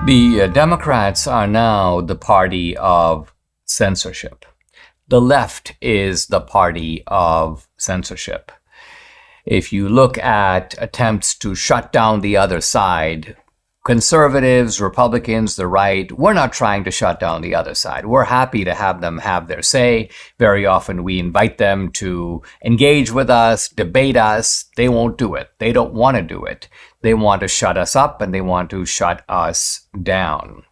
The Democrats are now the party of censorship. The left is the party of censorship. If you look at attempts to shut down the other side, conservatives, Republicans, the right, we're not trying to shut down the other side. We're happy to have them have their say. Very often we invite them to engage with us, debate us. They won't do it. They don't want to do it. They want to shut us up and they want to shut us down.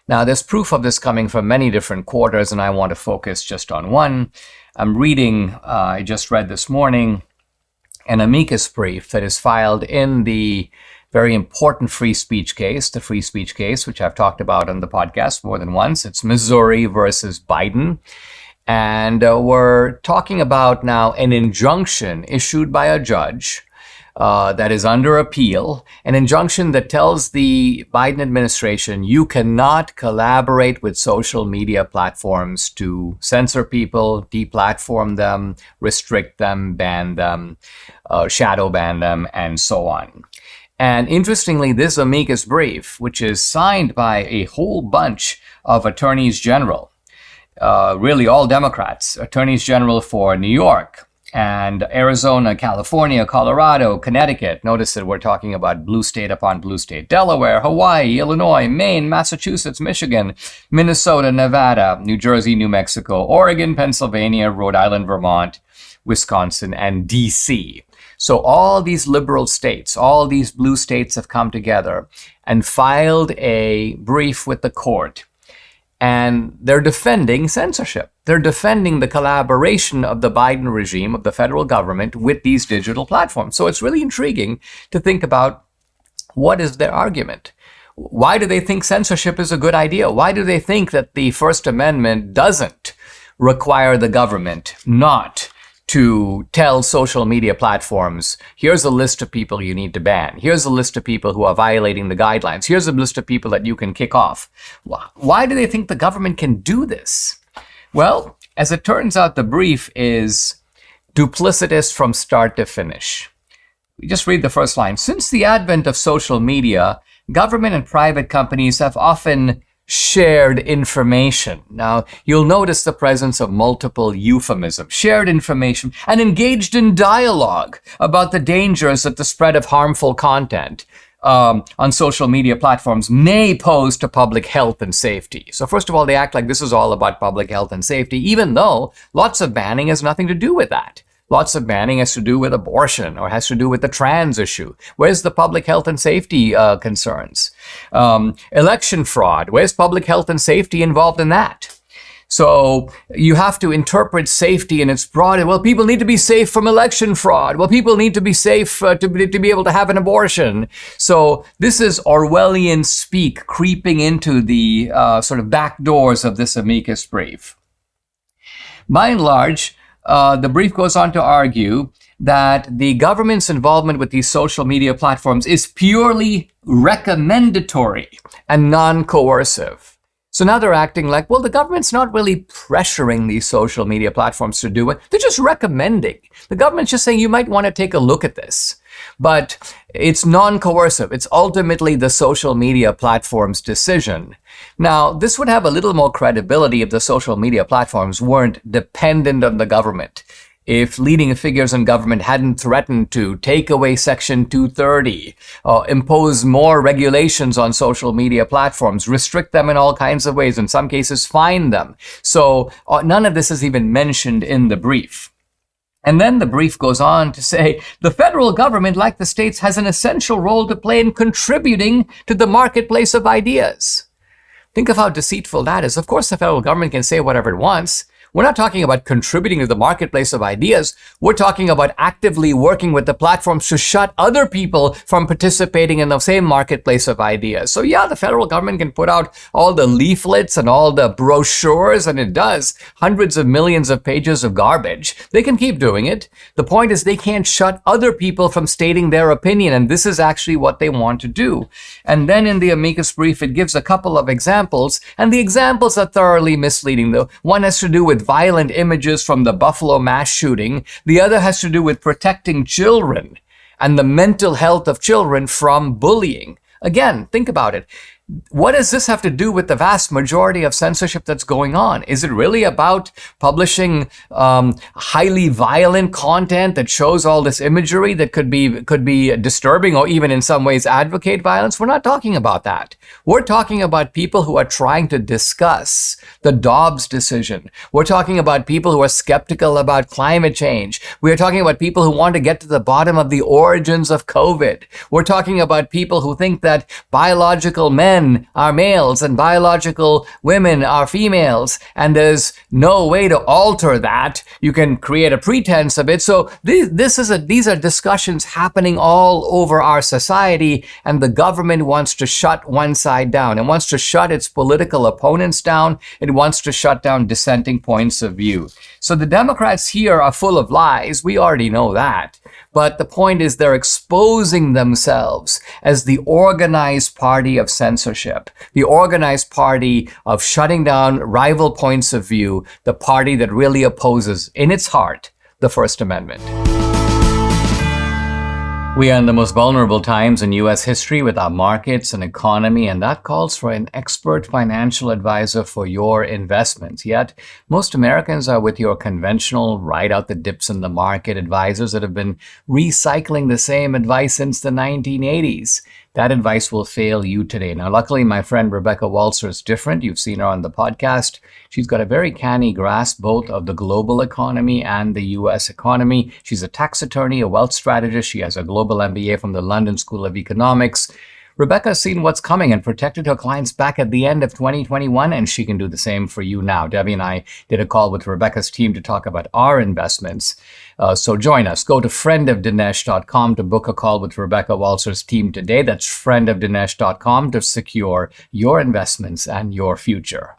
Now, there's proof of this coming from many different quarters, and I want to focus just on one. I'm reading, I just read this morning, an amicus brief that is filed in the very important free speech case, the free speech case, which I've talked about on the podcast more than once. It's Missouri versus Biden. And we're talking about now an injunction issued by a judge that is under appeal, an injunction that tells the Biden administration you cannot collaborate with social media platforms to censor people, deplatform them, restrict them, ban them, shadow ban them, and so on. And interestingly, this amicus brief, which is signed by a whole bunch of attorneys general, really all Democrats, attorneys general for New York and Arizona, California, Colorado, Connecticut. Notice that we're talking about blue state upon blue state. Delaware, Hawaii, Illinois, Maine, Massachusetts, Michigan, Minnesota, Nevada, New Jersey, New Mexico, Oregon, Pennsylvania, Rhode Island, Vermont, Wisconsin, and DC. So all these liberal states, all these blue states have come together and filed a brief with the court. And they're defending censorship. They're defending the collaboration of the Biden regime, of the federal government, with these digital platforms. So it's really intriguing to think about what is their argument. Why do they think censorship is a good idea? Why do they think that the First Amendment doesn't require the government not to tell social media platforms, here's a list of people you need to ban. Here's a list of people who are violating the guidelines. Here's a list of people that you can kick off. Why do they think the government can do this? Well, as it turns out, the brief is duplicitous from start to finish. We just read the first line. Since the advent of social media, government and private companies have often shared information. Now, you'll notice the presence of multiple euphemisms. Shared information and engaged in dialogue about the dangers that the spread of harmful content on social media platforms may pose to public health and safety. So first of all, they act like this is all about public health and safety, even though lots of banning has nothing to do with that. Lots of banning has to do with abortion or has to do with the trans issue. Where's the public health and safety concerns? Election fraud. Where's public health and safety involved in that? So you have to interpret safety in its broad. Well, people need to be safe from election fraud. Well, people need to be safe to be able to have an abortion. So this is Orwellian speak creeping into the sort of back doors of this amicus brief. By and large, the brief goes on to argue that the government's involvement with these social media platforms is purely recommendatory and non-coercive. So now they're acting like, well, the government's not really pressuring these social media platforms to do it. They're just recommending. The government's just saying you might want to take a look at this. But it's non-coercive. It's ultimately the social media platform's decision. Now, this would have a little more credibility if the social media platforms weren't dependent on the government. If leading figures in government hadn't threatened to take away Section 230, impose more regulations on social media platforms, restrict them in all kinds of ways, in some cases fine them. So none of this is even mentioned in the brief. And then the brief goes on to say, the federal government, like the states, has an essential role to play in contributing to the marketplace of ideas. Think of how deceitful that is. Of course, the federal government can say whatever it wants. We're not talking about contributing to the marketplace of ideas. We're talking about actively working with the platforms to shut other people from participating in the same marketplace of ideas. So yeah, the federal government can put out all the leaflets and all the brochures, and it does hundreds of millions of pages of garbage. They can keep doing it. The point is they can't shut other people from stating their opinion, and this is actually what they want to do. And then in the amicus brief, it gives a couple of examples, and the examples are thoroughly misleading. The one has to do with violent images from the Buffalo mass shooting. The other has to do with protecting children and the mental health of children from bullying. Again, think about it. What does this have to do with the vast majority of censorship that's going on? Is it really about publishing highly violent content that shows all this imagery that could be disturbing or even in some ways advocate violence? We're not talking about that. We're talking about people who are trying to discuss the Dobbs decision. We're talking about people who are skeptical about climate change. We're talking about people who want to get to the bottom of the origins of COVID. We're talking about people who think that biological men are males and biological women are females, and there's no way to alter that. You can create a pretense of it. So these are discussions happening all over our society, and the government wants to shut one side down. It wants to shut its political opponents down. It wants to shut down dissenting points of view. So the Democrats here are full of lies. We already know that. But the point is they're exposing themselves as the organized party of censorship, the organized party of shutting down rival points of view, the party that really opposes in its heart the First Amendment. We are in the most vulnerable times in U.S. history with our markets and economy, and that calls for an expert financial advisor for your investments. Yet, most Americans are with your conventional ride out the dips in the market advisors that have been recycling the same advice since the 1980s. That advice will fail you today. Now, luckily, my friend Rebecca Walser is different. You've seen her on the podcast. She's got a very canny grasp both of the global economy and the U.S. economy. She's a tax attorney, a wealth strategist. She has a global MBA from the London School of Economics. Rebecca's seen what's coming and protected her clients back at the end of 2021, and she can do the same for you now. Debbie and I did a call with Rebecca's team to talk about our investments. So join us. Go to friendofdinesh.com to book a call with Rebecca Walser's team today. That's friendofdinesh.com to secure your investments and your future.